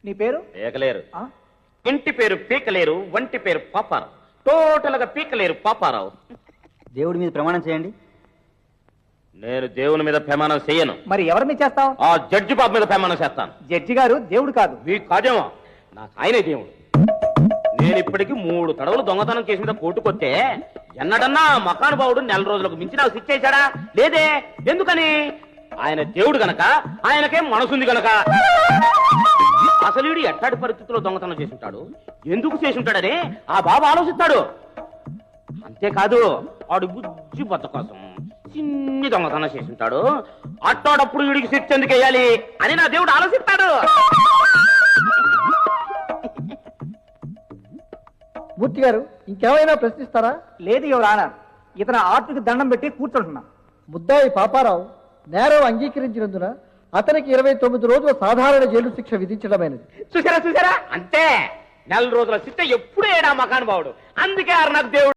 నీ పేరు? పీకలేరు. ఆ? ఇంటి పేరు పీకలేరు, వంటి పేరు పాపారావు. టోటల్ గా పీకలేరు పాపారావు. దేవుడి మీద ప్రమాణం చేయండి. నేను దేవుని మీద ప్రమాణం చేయను. మరి ఎవరి మీద చేస్తావు? ఆ జడ్జి బాబు మీద ప్రమాణం చేస్తాను. జడ్జి గారు దేవుడు కాదు. మీకు కాదేమో, నాకు ఆయనే దేవుడు. నేను ఇప్పటికి 3 తడవలు దొంగతనం కేసు మీద కోర్టుకొస్తే ఎన్నడన్నా మకానుభావుడు నెల రోజులకు మించి నాకు శిక్ష చేశాడా? లేదే. ఎందుకని? ఆయన దేవుడు గనక, ఆయనకేం మనసుంది గనక. అసలు వీడు ఎట్టాటి పరిస్థితుల్లో దొంగతనం చేసి ఉంటాడు, ఎందుకు చేసి ఉంటాడని ఆ బాబు ఆలోచిస్తాడు. అంతేకాదు, వాడు బుజ్జి బద్ద కోసం చిన్ని దొంగతనం చేసి ఉంటాడు. అట్టాడప్పుడు వీడికి శిక్ష ఎందుకు వేయాలి అని నా దేవుడు ఆలోచిస్తాడు. మూర్తి గారు ఇంకేమైనా ప్రశ్నిస్తారా? లేదు యువర్ ఆనర్, ఇతను ఆర్టుకి దండం పెట్టి కూర్చుంటున్నా. ముద్దాయి పాపారావు నేరం అంగీకరించినందున అతనికి 29 రోజుల సాధారణ జైలు శిక్ష విధించడమైనది. చూసారా అంతే. నెల రోజుల శిక్ష ఎప్పుడు ఏడా మకానుభావుడు. అందుకే నాకు దేవుడు